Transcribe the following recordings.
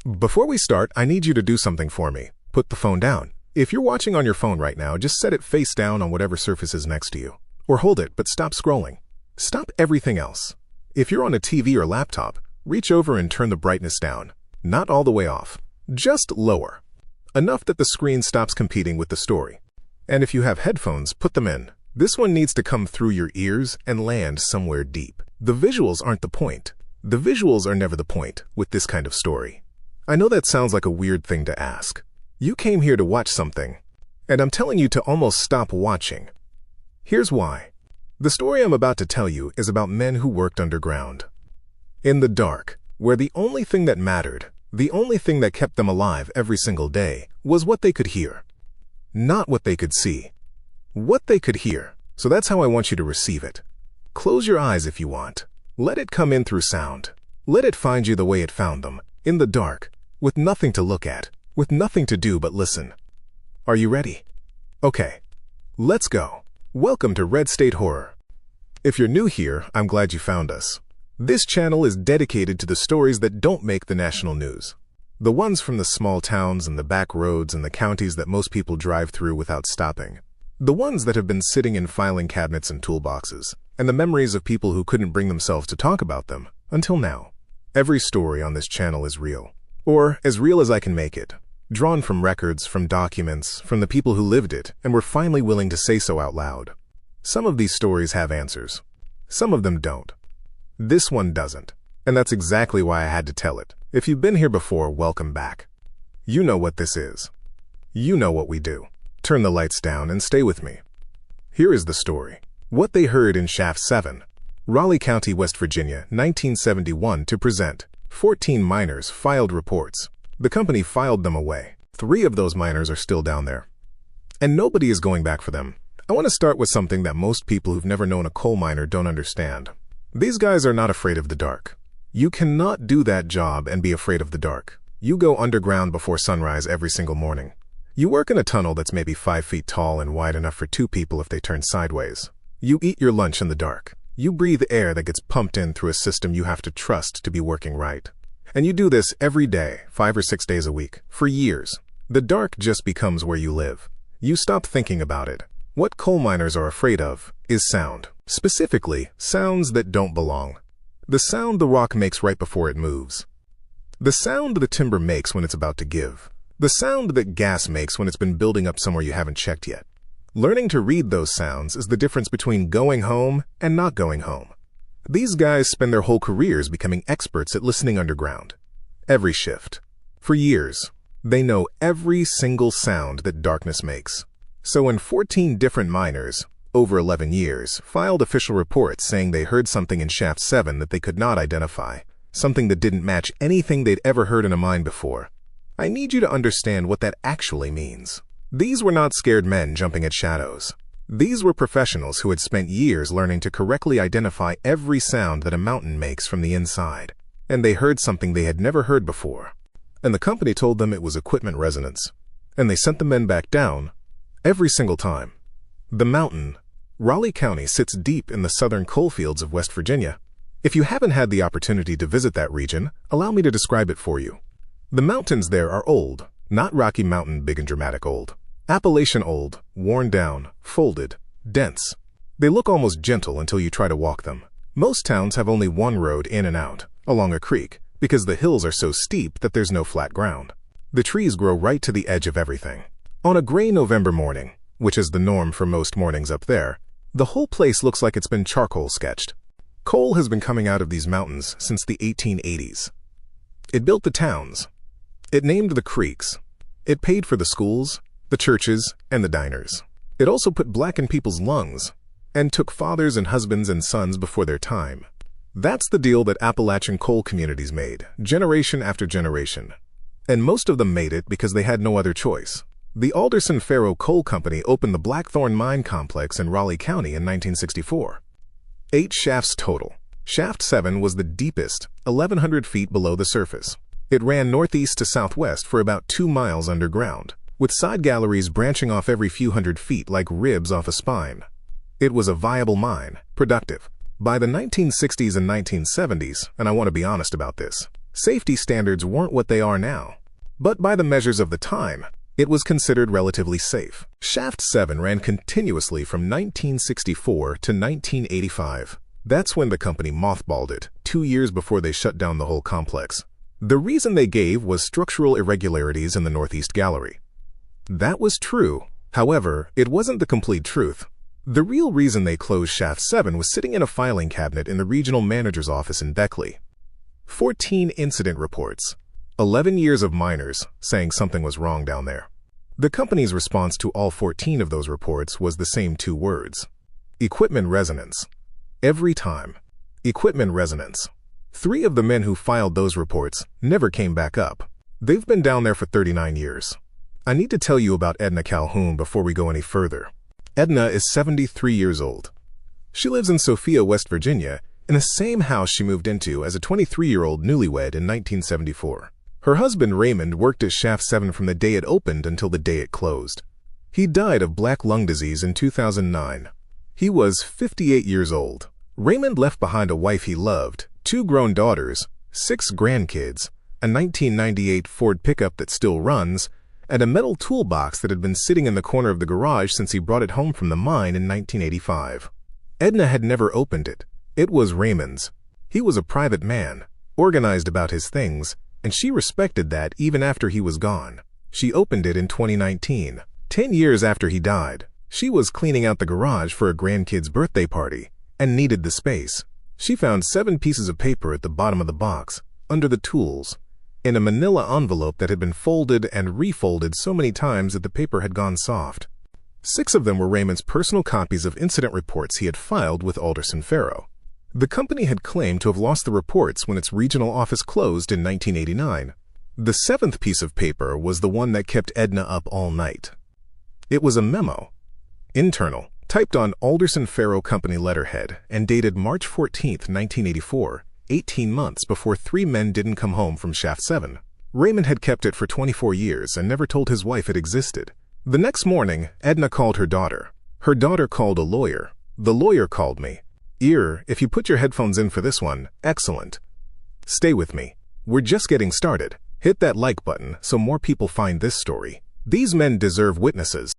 Before we start, I need you to do something for me. Put the phone down. If you're watching on your phone right now, just set it face down on whatever surface is next to you. Or hold it, but stop scrolling. Stop everything else. If you're on a TV or laptop, reach over and turn the brightness down. Not all the way off. Just lower. Enough that the screen stops competing with the story. And if you have headphones, put them in. This one needs to come through your ears and land somewhere deep. The visuals aren't the point. The visuals are never the point with this kind of story. I know that sounds like a weird thing to ask. You came here to watch something, and I'm telling you to almost stop watching. Here's why. The story I'm about to tell you is about men who worked underground. In the dark, where the only thing that mattered, the only thing that kept them alive every single day, was what they could hear. Not what they could see. What they could hear. So that's how I want you to receive it. Close your eyes if you want. Let it come in through sound. Let it find you the way it found them, in the dark, with nothing to look at, with nothing to do but listen. Are you ready? Okay. Let's go. Welcome to Red State Horror. If you're new here, I'm glad you found us. This channel is dedicated to the stories that don't make the national news. The ones from the small towns and the back roads and the counties that most people drive through without stopping. The ones that have been sitting in filing cabinets and toolboxes, and the memories of people who couldn't bring themselves to talk about them until now. Every story on this channel is real, or as real as I can make it, drawn from records, from documents, from the people who lived it and were finally willing to say so out loud. Some of these stories have answers. Some of them don't. This one doesn't, and that's exactly why I had to tell it. If you've been here before, welcome back. You know what this is. You know what we do. Turn the lights down and stay with me. Here is the story. What they heard in Shaft 7, Raleigh County, West Virginia, 1971 to present. 14 miners filed reports. The company filed them away. 3 of those miners are still down there. And nobody is going back for them. I want to start with something that most people who've never known a coal miner don't understand. These guys are not afraid of the dark. You cannot do that job and be afraid of the dark. You go underground before sunrise every single morning. You work in a tunnel that's maybe 5 feet tall and wide enough for 2 people if they turn sideways. You eat your lunch in the dark. You breathe air that gets pumped in through a system you have to trust to be working right. And you do this every day, 5 or 6 days a week, for years. The dark just becomes where you live. You stop thinking about it. What coal miners are afraid of is sound. Specifically, sounds that don't belong. The sound the rock makes right before it moves. The sound the timber makes when it's about to give. The sound that gas makes when it's been building up somewhere you haven't checked yet. Learning to read those sounds is the difference between going home and not going home. These guys spend their whole careers becoming experts at listening underground. Every shift. For years, they know every single sound that darkness makes. So when 14 different miners, over 11 years, filed official reports saying they heard something in Shaft 7 that they could not identify, something that didn't match anything they'd ever heard in a mine before, I need you to understand what that actually means. These were not scared men jumping at shadows. These were professionals who had spent years learning to correctly identify every sound that a mountain makes from the inside. And they heard something they had never heard before. And the company told them it was equipment resonance. And they sent the men back down every single time. The mountain, Raleigh County, sits deep in the southern coal fields of West Virginia. If you haven't had the opportunity to visit that region, allow me to describe it for you. The mountains there are old, not Rocky Mountain big and dramatic old. Appalachian old, worn down, folded, dense. They look almost gentle until you try to walk them. Most towns have only one road in and out, along a creek, because the hills are so steep that there's no flat ground. The trees grow right to the edge of everything. On a gray November morning, which is the norm for most mornings up there, the whole place looks like it's been charcoal sketched. Coal has been coming out of these mountains since the 1880s. It built the towns. It named the creeks. It paid for the schools, the churches, and the diners. It also put black in people's lungs and took fathers and husbands and sons before their time. That's the deal that Appalachian coal communities made, generation after generation. And most of them made it because they had no other choice. The Alderson-Faro Coal Company opened the Blackthorn Mine complex in Raleigh County in 1964. 8 shafts total. Shaft 7 was the deepest, 1,100 feet below the surface. It ran northeast to southwest for about 2 miles underground, with side galleries branching off every few hundred feet like ribs off a spine. It was a viable mine, productive. By the 1960s and 1970s, and I want to be honest about this, Safety standards weren't what they are now, but by the measures of the time, it was considered relatively safe. Shaft 7 ran continuously from 1964 to 1985. That's when the company mothballed it, 2 years before they shut down the whole complex. The reason they gave was structural irregularities in the Northeast Gallery. That was true. However, it wasn't the complete truth. The real reason they closed Shaft 7 was sitting in a filing cabinet in the regional manager's office in Beckley. 14 incident reports. 11 years of miners saying something was wrong down there. The company's response to all 14 of those reports was the same 2 words. Equipment resonance. Every time. Equipment resonance. 3 of the men who filed those reports never came back up. They've been down there for 39 years. I need to tell you about Edna Calhoun before we go any further. Edna is 73 years old. She lives in Sophia, West Virginia, in the same house she moved into as a 23-year-old newlywed in 1974. Her husband Raymond worked at Shaft 7 from the day it opened until the day it closed. He died of black lung disease in 2009. He was 58 years old. Raymond left behind a wife he loved, 2 grown daughters, 6 grandkids, a 1998 Ford pickup that still runs, and a metal toolbox that had been sitting in the corner of the garage since he brought it home from the mine in 1985. Edna had never opened it. It was Raymond's. He was a private man, organized about his things, and she respected that even after he was gone. She opened it in 2019, 10 years after he died. She was cleaning out the garage for a grandkid's birthday party and needed the space. She found 7 pieces of paper at the bottom of the box, under the tools, in a manila envelope that had been folded and refolded so many times that the paper had gone soft. 6 of them were Raymond's personal copies of incident reports he had filed with Alderson Farrow. The company had claimed to have lost the reports when its regional office closed in 1989. The 7th piece of paper was the one that kept Edna up all night. It was a memo, internal, typed on Alderson Farrow Company letterhead and dated March 14, 1984, 18 months before 3 men didn't come home from Shaft 7. Raymond had kept it for 24 years and never told his wife it existed. The next morning, Edna called her daughter. Her daughter called a lawyer. The lawyer called me. If you put your headphones in for this one, excellent. Stay with me. We're just getting started. Hit that like button so more people find this story. These men deserve witnesses.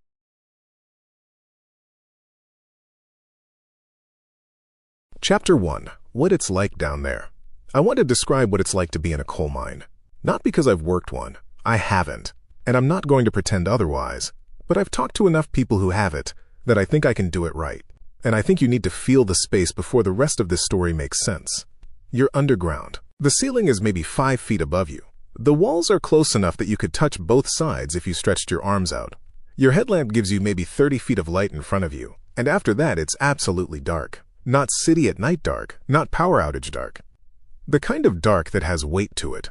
Chapter 1. What it's like down there. I want to describe what it's like to be in a coal mine. Not because I've worked one. I haven't. And I'm not going to pretend otherwise. But I've talked to enough people who have it that I think I can do it right. And I think you need to feel the space before the rest of this story makes sense. You're underground. The ceiling is maybe 5 feet above you. The walls are close enough that you could touch both sides if you stretched your arms out. Your headlamp gives you maybe 30 feet of light in front of you, and after that it's absolutely dark. Not city at night dark, not power outage dark. The kind of dark that has weight to it.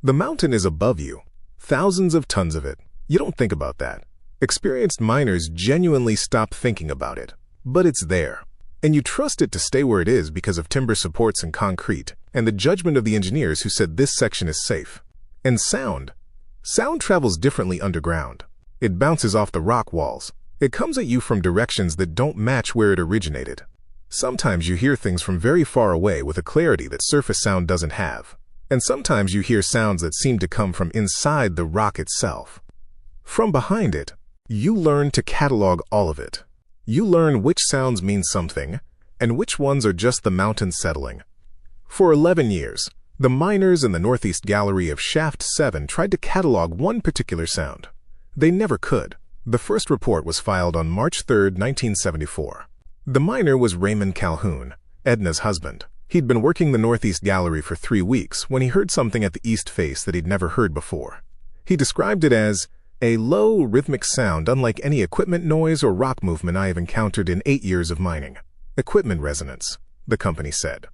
The mountain is above you. Thousands of tons of it. You don't think about that. Experienced miners genuinely stop thinking about it. But it's there, and you trust it to stay where it is because of timber supports and concrete, and the judgment of the engineers who said this section is safe. And sound. Sound travels differently underground. It bounces off the rock walls. It comes at you from directions that don't match where it originated. Sometimes you hear things from very far away with a clarity that surface sound doesn't have. And sometimes you hear sounds that seem to come from inside the rock itself. From behind it, you learn to catalog all of it. You learn which sounds mean something, and which ones are just the mountain settling. For 11 years, the miners in the Northeast Gallery of Shaft 7 tried to catalog one particular sound. They never could. The first report was filed on March 3, 1974. The miner was Raymond Calhoun, Edna's husband. He'd been working the Northeast Gallery for 3 weeks when he heard something at the east face that he'd never heard before. He described it as a low, rhythmic sound unlike any equipment noise or rock movement I have encountered in 8 years of mining. Equipment resonance, the company said.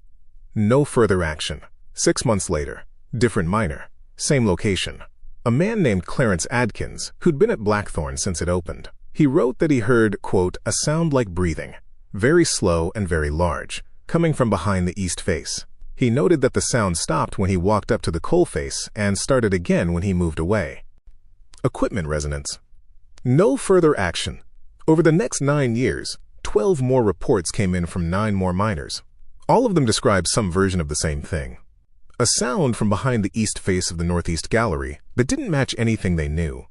No further action. 6 months later, different miner, same location. A man named Clarence Adkins, who'd been at Blackthorn since it opened. He wrote that he heard, quote, a sound like breathing, very slow and very large, coming from behind the east face. He noted that the sound stopped when he walked up to the coal face and started again when he moved away. Equipment resonance. No further action. Over the next 9 years, 12 more reports came in from 9 more miners. All of them described some version of the same thing. A sound from behind the east face of the northeast gallery that didn't match anything they knew.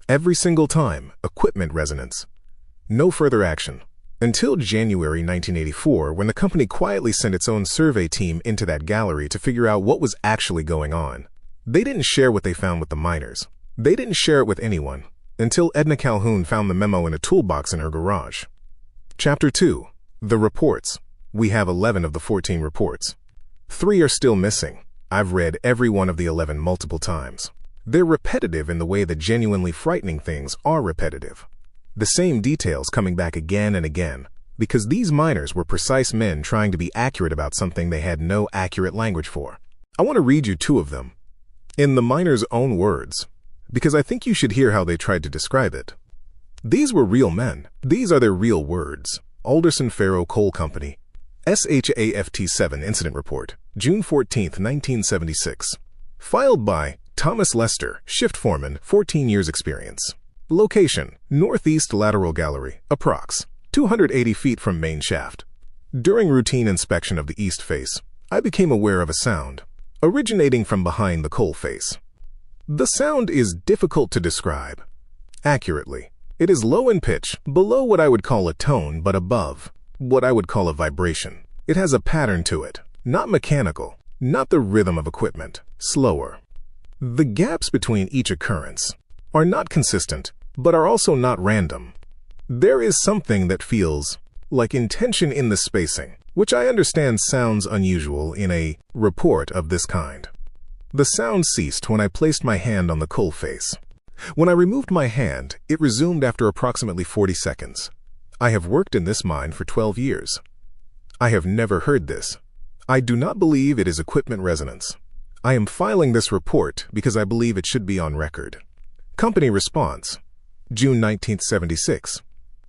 Every single time, equipment resonance. No further action. Until January 1984, when the company quietly sent its own survey team into that gallery to figure out what was actually going on. They didn't share what they found with the miners. They didn't share it with anyone, until Edna Calhoun found the memo in a toolbox in her garage. Chapter 2. The Reports. We have 11 of the 14 reports. 3 are still missing. I've read every one of the 11 multiple times. They're repetitive in the way that genuinely frightening things are repetitive. The same details coming back again and again, because these miners were precise men trying to be accurate about something they had no accurate language for. I want to read you 2 of them, in the miners' own words, because I think you should hear how they tried to describe it. These were real men. These are their real words. Alderson Faro Coal Company, SHAFT 7 Incident Report, June 14, 1976. Filed by Thomas Lester, Shift Foreman, 14 years experience. Location, Northeast Lateral Gallery, approx. 280 feet from main shaft. During routine inspection of the east face, I became aware of a sound, originating from behind the coal face. The sound is difficult to describe accurately. It is low in pitch, below what I would call a tone, but above what I would call a vibration. It has a pattern to it, not mechanical, not the rhythm of equipment, slower. The gaps between each occurrence are not consistent, but are also not random. There is something that feels like intention in the spacing, which I understand sounds unusual in a report of this kind. The sound ceased when I placed my hand on the coal face. When I removed my hand, it resumed after approximately 40 seconds. I have worked in this mine for 12 years. I have never heard this. I do not believe it is equipment resonance. I am filing this report because I believe it should be on record. Company response, June 1976.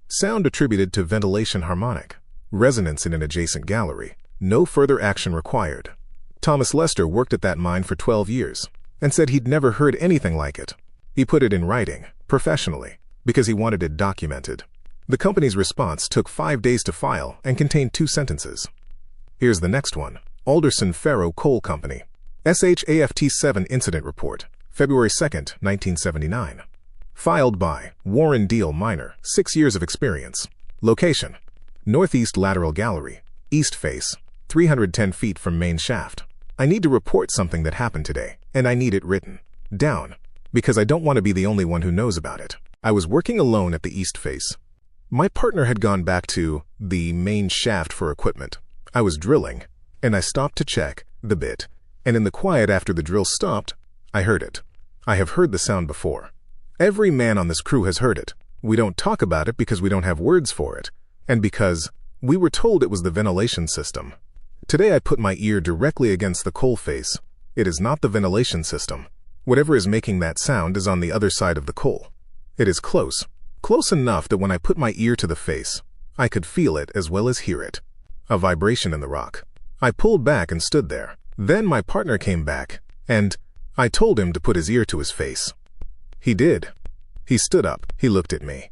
Sound attributed to ventilation harmonic. Resonance in an adjacent gallery. No further action required. Thomas Lester worked at that mine for 12 years and said he'd never heard anything like it. He put it in writing, professionally, because he wanted it documented. The company's response took 5 days to file and contained 2 sentences. Here's the next one. Alderson Faro Coal Company, SHAFT 7 Incident Report, February 2, 1979. Filed by Warren Deal Miner, 6 years of experience. Location, Northeast Lateral Gallery, East Face, 310 feet from main shaft. I need to report something that happened today, and I need it written down, because I don't want to be the only one who knows about it. I was working alone at the east face. My partner had gone back to the main shaft for equipment. I was drilling, and I stopped to check the bit, and in the quiet after the drill stopped, I heard it. I have heard the sound before. Every man on this crew has heard it. We don't talk about it because we don't have words for it, and because we were told it was the ventilation system. Today I put my ear directly against the coal face. It is not the ventilation system. Whatever is making that sound is on the other side of the coal. It is close enough that when I put my ear to the face, I could feel it as well as hear it. A vibration in the rock. I pulled back and stood there. Then my partner came back, and I told him to put his ear to his face. He did. He stood up. He looked at me.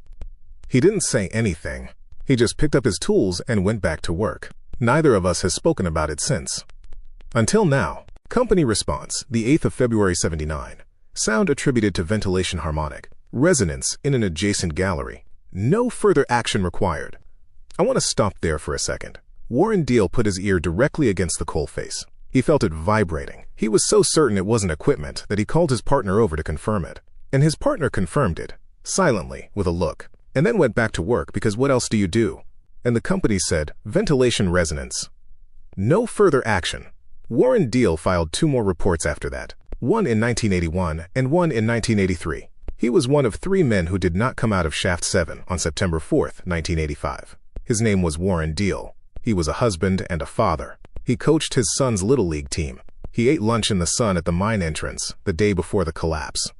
He didn't say anything. He just picked up his tools and went back to work. Neither of us has spoken about it since. Until now. Company response, the 8th of February 79. Sound attributed to ventilation harmonic. Resonance in an adjacent gallery. No further action required. I want to stop there for a second. Warren Deal put his ear directly against the coal face. He felt it vibrating. He was so certain it wasn't equipment that he called his partner over to confirm it. And his partner confirmed it, silently, with a look, and then went back to work because what else do you do? And the company said, ventilation resonance. No further action. Warren Deal filed 2 more reports after that, one in 1981 and one in 1983. He was one of 3 men who did not come out of Shaft 7 on September 4th, 1985. His name was Warren Deal. He was a husband and a father. He coached his son's Little League team. He ate lunch in the sun at the mine entrance the day before the collapse.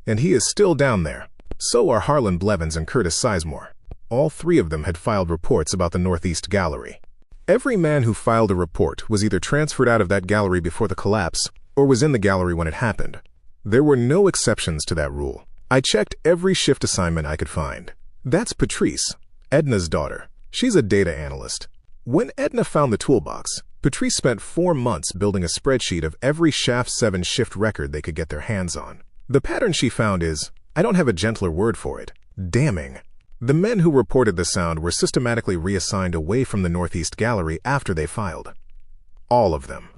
And he is still down there. So are Harlan Blevins and Curtis Sizemore. All 3 of them had filed reports about the Northeast Gallery. Every man who filed a report was either transferred out of that gallery before the collapse or was in the gallery when it happened. There were no exceptions to that rule. I checked every shift assignment I could find. That's Patrice, Edna's daughter. She's a data analyst. When Edna found the toolbox, Patrice spent 4 months building a spreadsheet of every Shaft 7 shift record they could get their hands on. The pattern she found is, I don't have a gentler word for it, damning. The men who reported the sound were systematically reassigned away from the Northeast Gallery after they filed. All of them.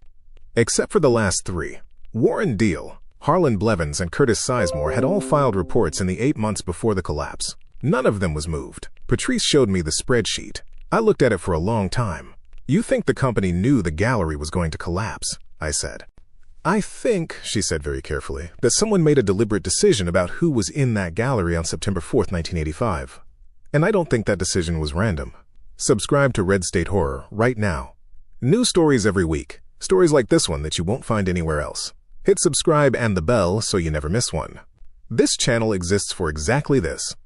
Except for the last 3. Warren Deal, Harlan Blevins, and Curtis Sizemore had all filed reports in the 8 months before the collapse. None of them was moved. Patrice showed me the spreadsheet. I looked at it for a long time. You think the company knew the gallery was going to collapse? I said. I think, she said very carefully, that someone made a deliberate decision about who was in that gallery on September 4th, 1985. And I don't think that decision was random. Subscribe to Red State Horror right now. New stories every week. Stories like this one that you won't find anywhere else. Hit subscribe and the bell so you never miss one. This channel exists for exactly this.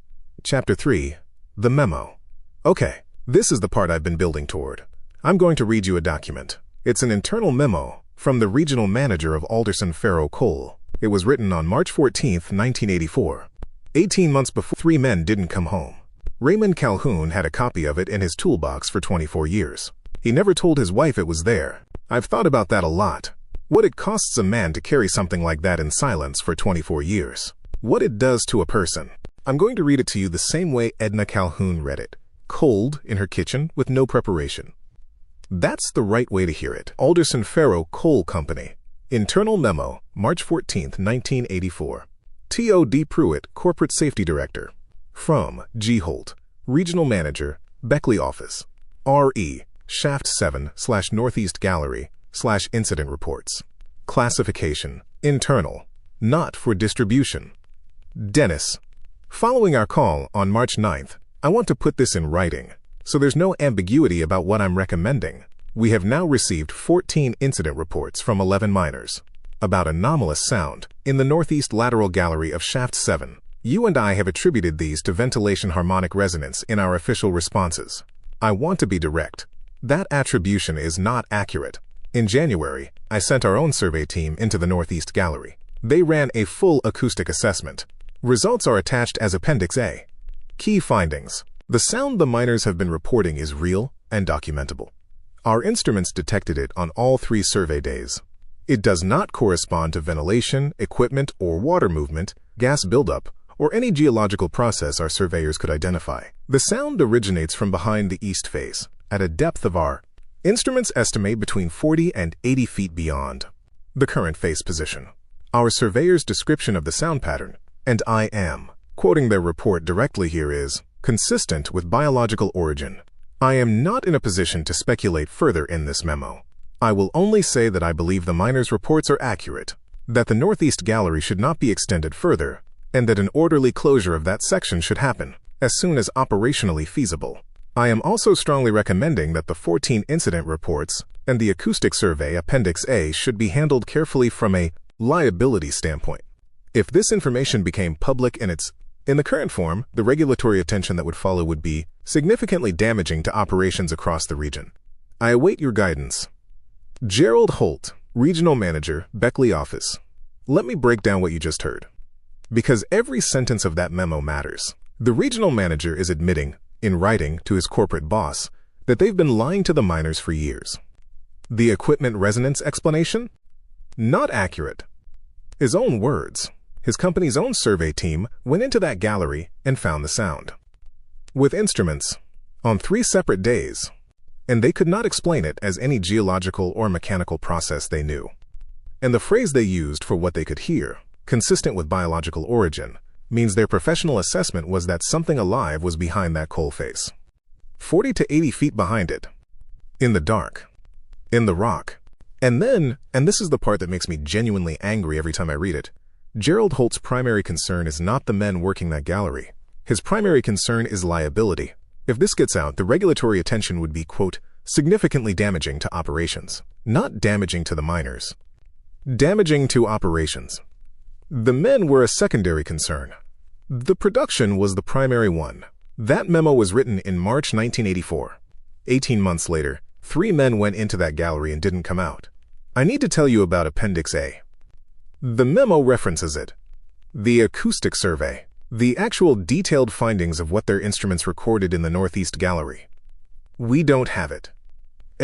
Chapter 3. The Memo. Okay, this is the part I've been building toward. I'm going to read you a document. It's an internal memo from the regional manager of Alderson Faro Coal. It was written on March 14, 1984. 18 months before, 3 men didn't come home. Raymond Calhoun had a copy of it in his toolbox for 24 years. He never told his wife it was there. I've thought about that a lot. What it costs a man to carry something like that in silence for 24 years. What it does to a person. I'm going to read it to you the same way Edna Calhoun read it. Cold in her kitchen with no preparation. That's the right way to hear it. Alderson Faro Coal Company. Internal Memo, March 14, 1984. T.O.D. Pruitt, Corporate Safety Director. From G. Holt, Regional Manager, Beckley Office. R.E. Shaft 7/Northeast Gallery/Incident Reports. Classification. Internal. Not for distribution. Dennis. Following our call on March 9th, I want to put this in writing, so there's no ambiguity about what I'm recommending. We have now received 14 incident reports from 11 miners about anomalous sound in the northeast lateral gallery of Shaft 7. You and I have attributed these to ventilation harmonic resonance in our official responses. I want to be direct. That attribution is not accurate. In January, I sent our own survey team into the northeast gallery. They ran a full acoustic assessment. Results are attached as Appendix A. Key findings. The sound the miners have been reporting is real and documentable. Our instruments detected it on all 3 survey days. It does not correspond to ventilation, equipment, or water movement, gas buildup, or any geological process our surveyors could identify. The sound originates from behind the east face, at a depth of our instruments estimate between 40 and 80 feet beyond the current face position. Our surveyor's description of the sound pattern, and I am quoting their report directly here, is consistent with biological origin. I am not in a position to speculate further in this memo. I will only say that I believe the miners' reports are accurate, that the Northeast Gallery should not be extended further, and that an orderly closure of that section should happen as soon as operationally feasible. I am also strongly recommending that the 14 incident reports and the acoustic survey Appendix A should be handled carefully from a liability standpoint. If this information became public in the current form, the regulatory attention that would follow would be significantly damaging to operations across the region. I await your guidance. Gerald Holt, Regional Manager, Beckley Office. Let me break down what you just heard, because every sentence of that memo matters. The regional manager is admitting, in writing to his corporate boss, that they've been lying to the miners for years. The equipment resonance explanation? Not accurate. His own words. His company's own survey team went into that gallery and found the sound. With instruments, on 3 separate days, and they could not explain it as any geological or mechanical process they knew. And the phrase they used for what they could hear, consistent with biological origin, means their professional assessment was that something alive was behind that coal face. 40 to 80 feet behind it. In the dark. In the rock. And then, and this is the part that makes me genuinely angry every time I read it, Gerald Holt's primary concern is not the men working that gallery. His primary concern is liability. If this gets out, the regulatory attention would be, quote, significantly damaging to operations. Not damaging to the miners. Damaging to operations. The men were a secondary concern. The production was the primary one. That memo was written in March 1984. 18 months later, 3 men went into that gallery and didn't come out. I need to tell you about Appendix A. The memo references it. The acoustic survey. The actual detailed findings of what their instruments recorded in the Northeast Gallery. We don't have it.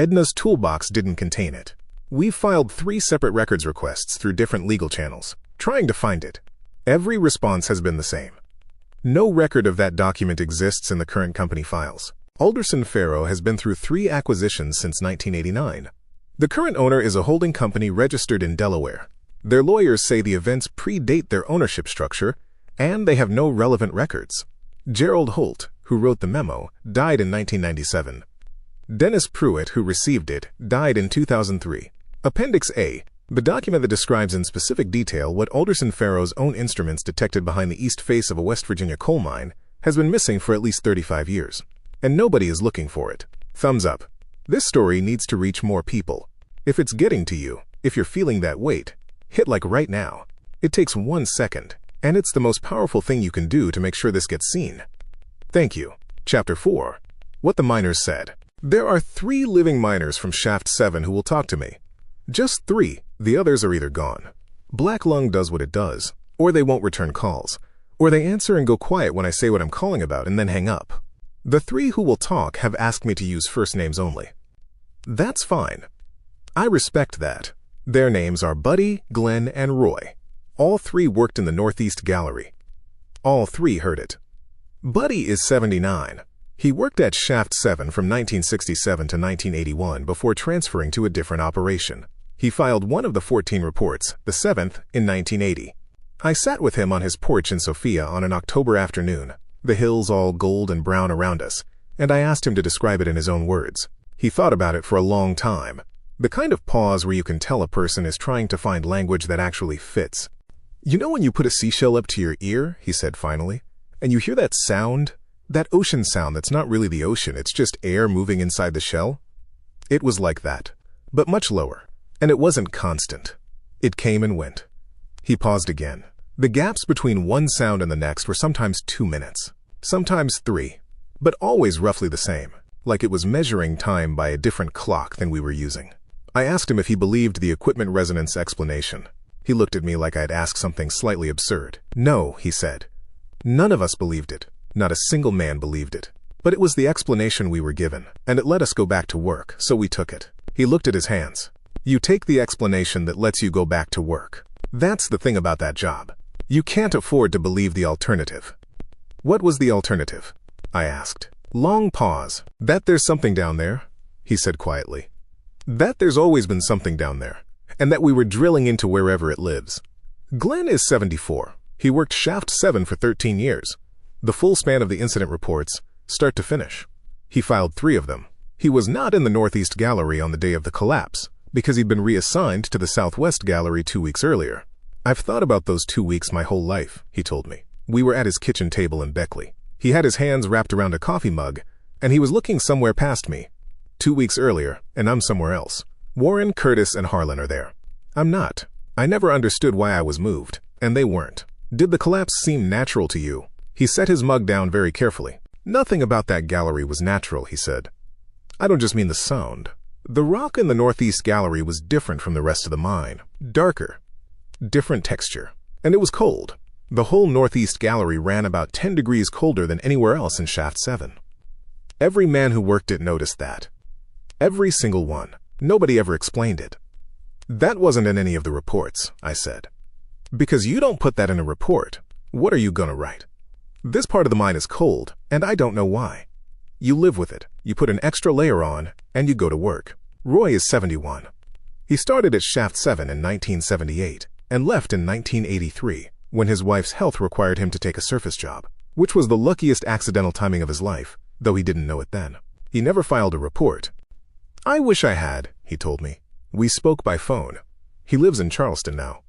Edna's toolbox didn't contain it. We've filed 3 separate records requests through different legal channels, trying to find it. Every response has been the same. No record of that document exists in the current company files. Alderson Farrow has been through 3 acquisitions since 1989. The current owner is a holding company registered in Delaware. Their lawyers say the events predate their ownership structure, and they have no relevant records. Gerald Holt, who wrote the memo, died in 1997. Dennis Pruitt, who received it, died in 2003. Appendix A, the document that describes in specific detail what Alderson Farrow's own instruments detected behind the east face of a West Virginia coal mine, has been missing for at least 35 years. And nobody is looking for it. Thumbs up. This story needs to reach more people. If it's getting to you, if you're feeling that weight, hit like right now. It takes 1 second, and it's the most powerful thing you can do to make sure this gets seen. Thank you. Chapter 4. What the miners said. There are 3 living miners from Shaft 7 who will talk to me. Just 3. The others are either gone. Black Lung does what it does, or they won't return calls, or they answer and go quiet when I say what I'm calling about and then hang up. The 3 who will talk have asked me to use first names only. That's fine. I respect that. Their names are Buddy, Glenn, and Roy. All 3 worked in the Northeast Gallery. All 3 heard it. Buddy is 79. He worked at Shaft 7 from 1967 to 1981 before transferring to a different operation. He filed one of the 14 reports, the 7th, in 1980. I sat with him on his porch in Sophia on an October afternoon, the hills all gold and brown around us, and I asked him to describe it in his own words. He thought about it for a long time. The kind of pause where you can tell a person is trying to find language that actually fits. You know when you put a seashell up to your ear, he said finally, and you hear that sound? That ocean sound that's not really the ocean, it's just air moving inside the shell? It was like that, but much lower, and it wasn't constant. It came and went. He paused again. The gaps between one sound and the next were sometimes 2 minutes, sometimes 3, but always roughly the same, like it was measuring time by a different clock than we were using. I asked him if he believed the equipment resonance explanation. He looked at me like I'd asked something slightly absurd. No, he said. None of us believed it. Not a single man believed it. But it was the explanation we were given, and it let us go back to work, so we took it. He looked at his hands. You take the explanation that lets you go back to work. That's the thing about that job. You can't afford to believe the alternative. What was the alternative? I asked. Long pause. That there's something down there, he said quietly. That there's always been something down there, and that we were drilling into wherever it lives. Glenn is 74. He worked Shaft 7 for 13 years. The full span of the incident reports, start to finish. He filed 3 of them. He was not in the Northeast Gallery on the day of the collapse, because he'd been reassigned to the Southwest Gallery 2 weeks earlier. I've thought about those 2 weeks my whole life, he told me. We were at his kitchen table in Beckley. He had his hands wrapped around a coffee mug, and he was looking somewhere past me. 2 weeks earlier, and I'm somewhere else. Warren, Curtis, and Harlan are there. I'm not. I never understood why I was moved, and they weren't. Did the collapse seem natural to you? He set his mug down very carefully. Nothing about that gallery was natural, he said. I don't just mean the sound. The rock in the Northeast Gallery was different from the rest of the mine. Darker. Different texture. And it was cold. The whole Northeast Gallery ran about 10 degrees colder than anywhere else in Shaft 7. Every man who worked it noticed that. Every single one. Nobody ever explained it. That wasn't in any of the reports, I said. Because you don't put that in a report. What are you gonna write? This part of the mine is cold, and I don't know why. You live with it, you put an extra layer on, and you go to work. Roy is 71. He started at Shaft 7 in 1978, and left in 1983, when his wife's health required him to take a surface job, which was the luckiest accidental timing of his life, though he didn't know it then. He never filed a report. I wish I had, he told me. We spoke by phone. He lives in Charleston now.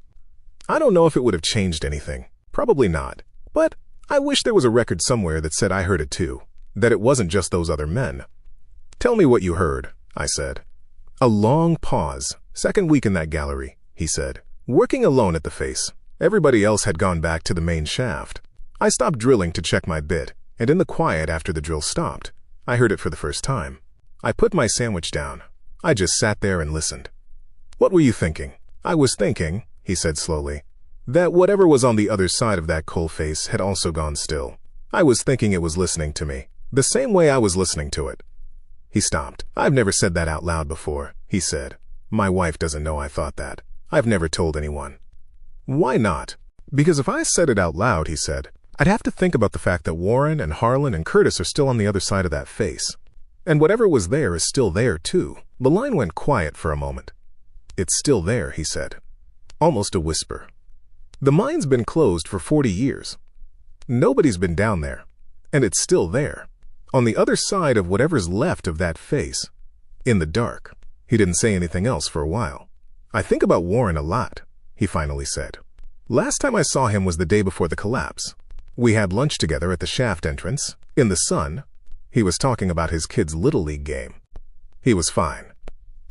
I don't know if it would have changed anything. Probably not. But I wish there was a record somewhere that said I heard it too, that it wasn't just those other men. Tell me what you heard, I said. A long pause. Second week in that gallery, he said. Working alone at the face. Everybody else had gone back to the main shaft. I stopped drilling to check my bit, and in the quiet after the drill stopped, I heard it for the first time. I put my sandwich down. I just sat there and listened. What were you thinking? I was thinking, he said slowly, that whatever was on the other side of that coal face had also gone still. I was thinking it was listening to me, the same way I was listening to it. He stopped. "I've never said that out loud before," he said. "My wife doesn't know I thought that. I've never told anyone." "Why not?" "Because if I said it out loud," he said, "I'd have to think about the fact that Warren and Harlan and Curtis are still on the other side of that face. And whatever was there is still there, too." The line went quiet for a moment. "It's still there," he said. Almost a whisper. "The mine's been closed for 40 years. Nobody's been down there. And it's still there. On the other side of whatever's left of that face. In the dark." He didn't say anything else for a while. "I think about Warren a lot," he finally said. "Last time I saw him was the day before the collapse. We had lunch together at the shaft entrance, in the sun. He was talking about his kid's Little League game. He was fine.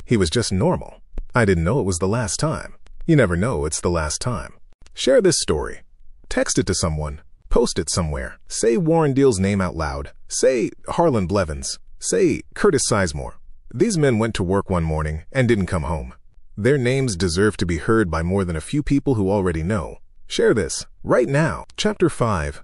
He was just normal. I didn't know it was the last time. You never know it's the last time. Share this story. Text it to someone. Post it somewhere. Say Warren Deal's name out loud. Say Harlan Blevins. Say Curtis Sizemore. These men went to work one morning and didn't come home. Their names deserve to be heard by more than a few people who already know. Share this, right now." Chapter 5.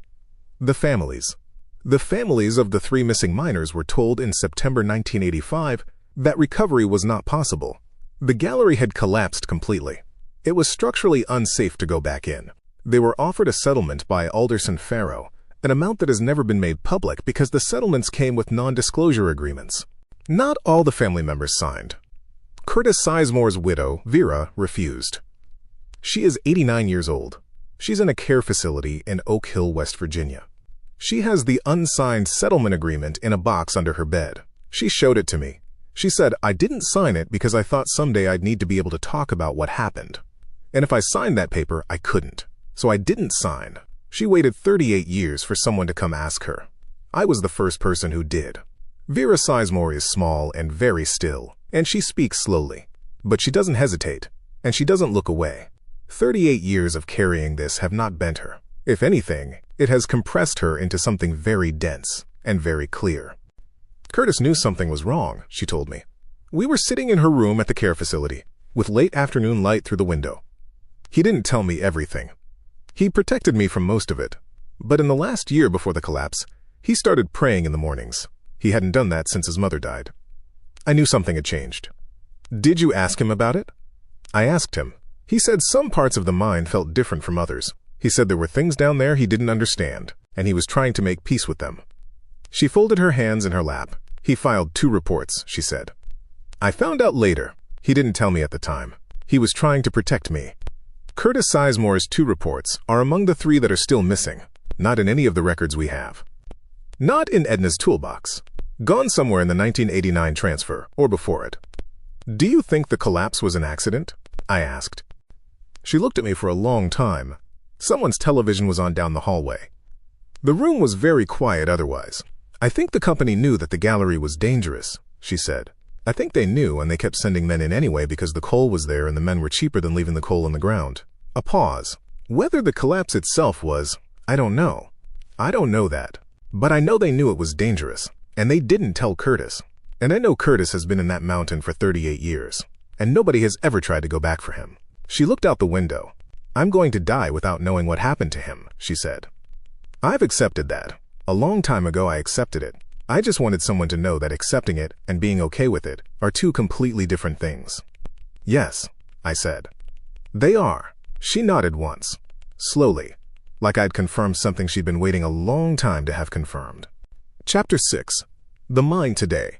The Families. The families of the 3 missing miners were told in September 1985 that recovery was not possible. The gallery had collapsed completely. It was structurally unsafe to go back in. They were offered a settlement by Alderson Farrow, an amount that has never been made public because the settlements came with non-disclosure agreements. Not all the family members signed. Curtis Sizemore's widow, Vera, refused. She is 89 years old. She's in a care facility in Oak Hill, West Virginia. She has the unsigned settlement agreement in a box under her bed. She showed it to me. She said, "I didn't sign it because I thought someday I'd need to be able to talk about what happened. And if I signed that paper, I couldn't. So I didn't sign." She waited 38 years for someone to come ask her. I was the first person who did. Vera Sizemore is small and very still, and she speaks slowly. But she doesn't hesitate, and she doesn't look away. 38 years of carrying this have not bent her. If anything, it has compressed her into something very dense and very clear. "Curtis knew something was wrong," she told me. "We were sitting in her room at the care facility, with late afternoon light through the window. He didn't tell me everything. He protected me from most of it. But in the last year before the collapse, he started praying in the mornings. He hadn't done that since his mother died. I knew something had changed." "Did you ask him about it?" "I asked him. He said some parts of the mine felt different from others. He said there were things down there he didn't understand, and he was trying to make peace with them." She folded her hands in her lap. "He filed 2 reports, she said. I found out later. He didn't tell me at the time. He was trying to protect me. Curtis Sizemore's 2 reports are among the 3 that are still missing, not in any of the records we have. Not in Edna's toolbox. Gone somewhere in the 1989 transfer, or before it. Do you think the collapse was an accident?" I asked. She looked at me for a long time. Someone's television was on down the hallway. The room was very quiet otherwise. "I think the company knew that the gallery was dangerous," she said. "I think they knew, and they kept sending men in anyway because the coal was there and the men were cheaper than leaving the coal in the ground." A pause. "Whether the collapse itself was, I don't know. I don't know that. But I know they knew it was dangerous, and they didn't tell Curtis. And I know Curtis has been in that mountain for 38 years, and nobody has ever tried to go back for him." She looked out the window. "I'm going to die without knowing what happened to him," she said. "I've accepted that. A long time ago I accepted it. I just wanted someone to know that accepting it and being okay with it are 2 completely different things." "Yes," I said. "They are." She nodded once, slowly, like I'd confirmed something she'd been waiting a long time to have confirmed. Chapter 6. The Mine Today.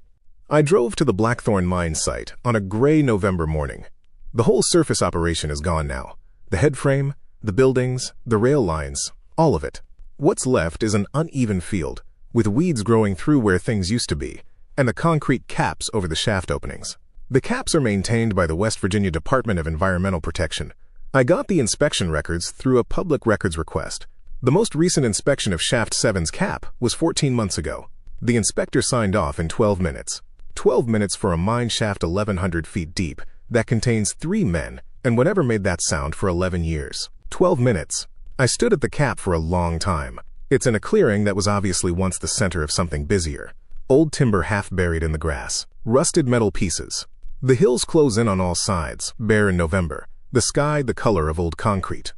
I drove to the Blackthorn Mine site on a gray November morning. The whole surface operation is gone now. The headframe, the buildings, the rail lines, all of it. What's left is an uneven field, with weeds growing through where things used to be, and the concrete caps over the shaft openings. The caps are maintained by the West Virginia Department of Environmental Protection. I got the inspection records through a public records request. The most recent inspection of Shaft 7's cap was 14 months ago. The inspector signed off in 12 minutes. 12 minutes for a mine shaft 1,100 feet deep that contains 3 men and whatever made that sound for 11 years. 12 minutes. I stood at the cap for a long time. It's in a clearing that was obviously once the center of something busier. Old timber half buried in the grass. Rusted metal pieces. The hills close in on all sides, bare in November. The sky the color of old concrete.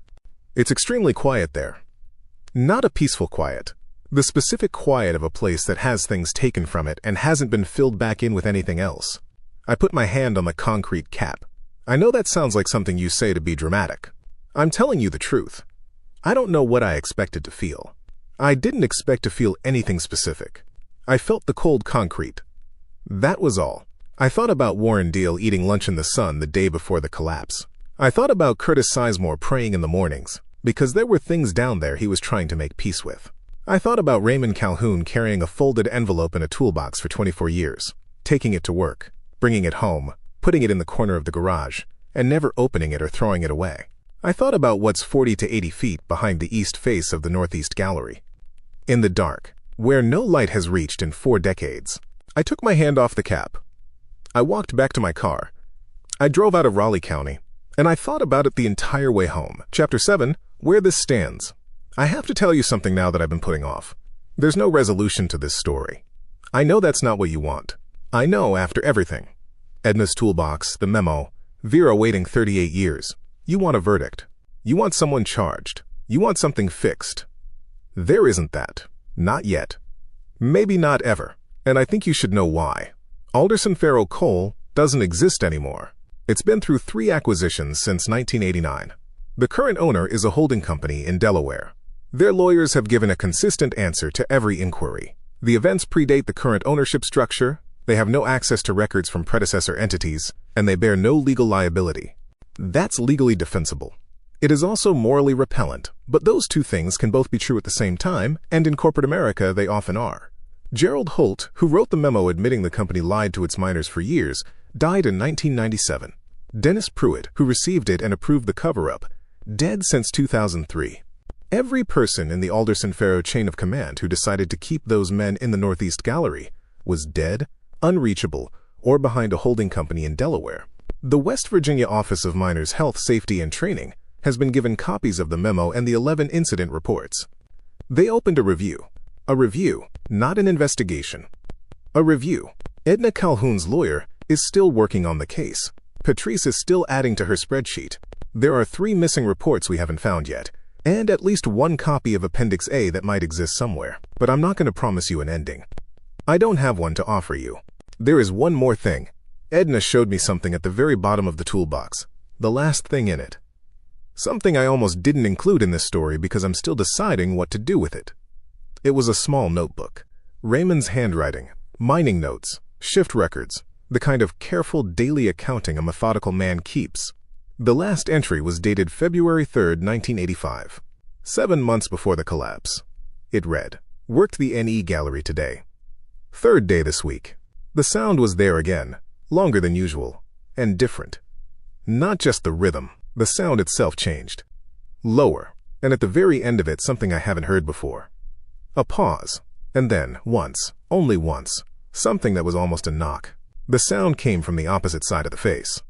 It's extremely quiet there. Not a peaceful quiet. The specific quiet of a place that has things taken from it and hasn't been filled back in with anything else. I put my hand on the concrete cap. I know that sounds like something you say to be dramatic. I'm telling you the truth. I don't know what I expected to feel. I didn't expect to feel anything specific. I felt the cold concrete. That was all. I thought about Warren Deal eating lunch in the sun the day before the collapse. I thought about Curtis Sizemore praying in the mornings, because there were things down there he was trying to make peace with. I thought about Raymond Calhoun carrying a folded envelope in a toolbox for 24 years, taking it to work, bringing it home, putting it in the corner of the garage, and never opening it or throwing it away. I thought about what's 40 to 80 feet behind the east face of the northeast gallery. In the dark, where no light has reached in 4 decades, I took my hand off the cap. I walked back to my car. I drove out of Raleigh County, and I thought about it the entire way home. Chapter 7, Where This Stands. I have to tell you something now that I've been putting off. There's no resolution to this story. I know that's not what you want. I know after everything. Edna's toolbox, the memo, Vera waiting 38 years. You want a verdict. You want someone charged. You want something fixed. There isn't that. Not yet. Maybe not ever. And I think you should know why. Alderson Faro Coal doesn't exist anymore. It's been through 3 acquisitions since 1989. The current owner is a holding company in Delaware. Their lawyers have given a consistent answer to every inquiry. The events predate the current ownership structure, they have no access to records from predecessor entities, and they bear no legal liability. That's legally defensible. It is also morally repellent, but those 2 things can both be true at the same time, and in corporate America they often are. Gerald Holt, who wrote the memo admitting the company lied to its miners for years, died in 1997. Dennis Pruitt, who received it and approved the cover-up, dead since 2003. Every person in the Alderson-Faro chain of command who decided to keep those men in the Northeast Gallery was dead, unreachable, or behind a holding company in Delaware. The West Virginia Office of Miners' Health, Safety, and Training has been given copies of the memo and the 11 incident reports. They opened a review. A review, not an investigation. A review. Edna Calhoun's lawyer is still working on the case. Patrice is still adding to her spreadsheet. There are 3 missing reports we haven't found yet, and at least 1 copy of Appendix A that might exist somewhere. But I'm not going to promise you an ending. I don't have one to offer you. There is one more thing. Edna showed me something at the very bottom of the toolbox. The last thing in it. Something I almost didn't include in this story because I'm still deciding what to do with it. It was a small notebook. Raymond's handwriting, mining notes, shift records, the kind of careful daily accounting a methodical man keeps. The last entry was dated February 3, 1985, 7 months before the collapse. It read, "Worked the NE gallery today. 3rd day this week. The sound was there again, longer than usual, and different. Not just the rhythm, the sound itself changed. Lower, and at the very end of it something I haven't heard before. A pause, and then, once, only once, something that was almost a knock. The sound came from the opposite side of the face.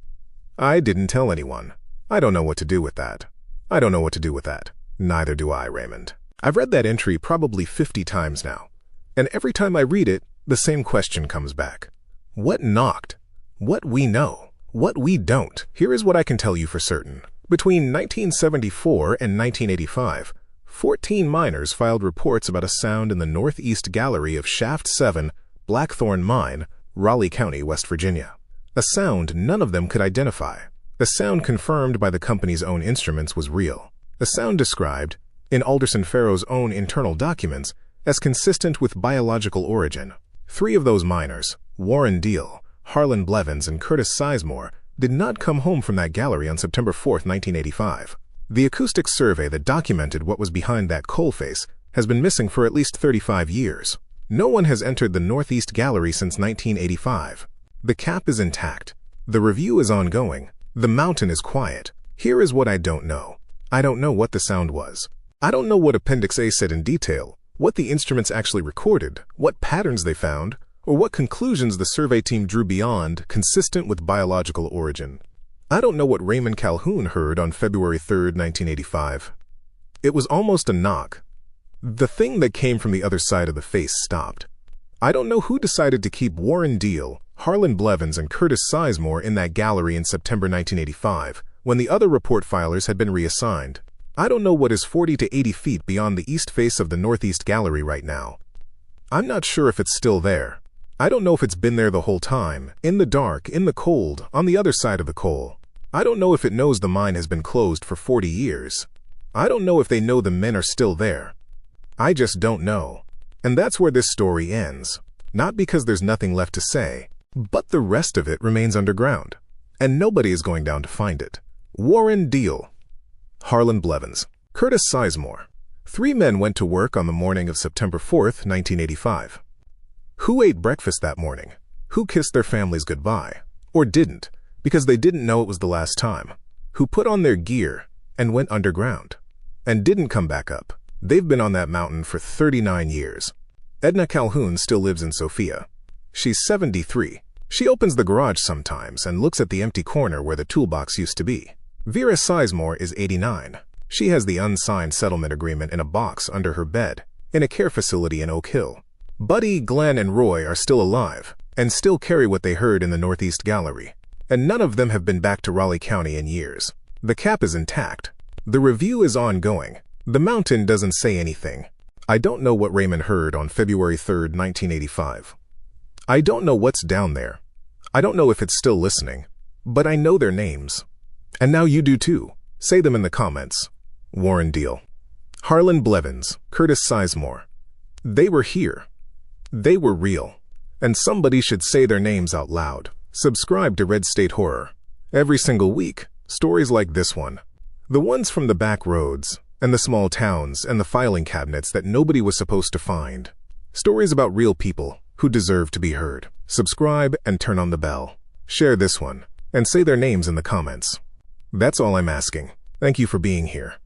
I didn't tell anyone. I don't know what to do with that. I don't know what to do with that. Neither do I, Raymond. I've read that entry probably 50 times now, and every time I read it, the same question comes back. What knocked? What we know? What we don't? Here is what I can tell you for certain. Between 1974 and 1985, 14 miners filed reports about a sound in the northeast gallery of Shaft 7, Blackthorn Mine, Raleigh County, West Virginia. A sound none of them could identify. A sound confirmed by the company's own instruments was real. A sound described, in Alderson-Faro's own internal documents, as consistent with biological origin. 3 of those miners, Warren Deal, Harlan Blevins, and Curtis Sizemore, did not come home from that gallery on September 4, 1985. The acoustic survey that documented what was behind that coal face has been missing for at least 35 years. No one has entered the Northeast Gallery since 1985. The cap is intact. The review is ongoing. The mountain is quiet. Here is what I don't know. I don't know what the sound was. I don't know what Appendix A said in detail, what the instruments actually recorded, what patterns they found, or what conclusions the survey team drew beyond consistent with biological origin. I don't know what Raymond Calhoun heard on February 3, 1985. It was almost a knock. The thing that came from the other side of the face stopped. I don't know who decided to keep Warren Deal, Harlan Blevins, and Curtis Sizemore in that gallery in September 1985, when the other report filers had been reassigned. I don't know what is 40 to 80 feet beyond the east face of the northeast gallery right now. I'm not sure if it's still there. I don't know if it's been there the whole time, in the dark, in the cold, on the other side of the coal. I don't know if it knows the mine has been closed for 40 years. I don't know if they know the men are still there. I just don't know. And that's where this story ends. Not because there's nothing left to say, but the rest of it remains underground. And nobody is going down to find it. Warren Deal. Harlan Blevins. Curtis Sizemore. 3 men went to work on the morning of September 4th, 1985. Who ate breakfast that morning? Who kissed their families goodbye? Or didn't, because they didn't know it was the last time? Who put on their gear and went underground? And didn't come back up? They've been on that mountain for 39 years. Edna Calhoun still lives in Sophia. She's 73. She opens the garage sometimes and looks at the empty corner where the toolbox used to be. Vera Sizemore is 89. She has the unsigned settlement agreement in a box under her bed, in a care facility in Oak Hill. Buddy, Glenn, and Roy are still alive, and still carry what they heard in the Northeast Gallery. And none of them have been back to Raleigh County in years. The cap is intact. The review is ongoing. The mountain doesn't say anything. I don't know what Raymond heard on February 3rd, 1985. I don't know what's down there. I don't know if it's still listening, but I know their names. And now you do too. Say them in the comments. Warren Deal. Harlan Blevins, Curtis Sizemore. They were here. They were real. And somebody should say their names out loud. Subscribe to Red State Horror. Every single week, stories like this one. The ones from the back roads, and the small towns, and the filing cabinets that nobody was supposed to find. Stories about real people who deserve to be heard. Subscribe and turn on the bell. Share this one, and say their names in the comments. That's all I'm asking. Thank you for being here.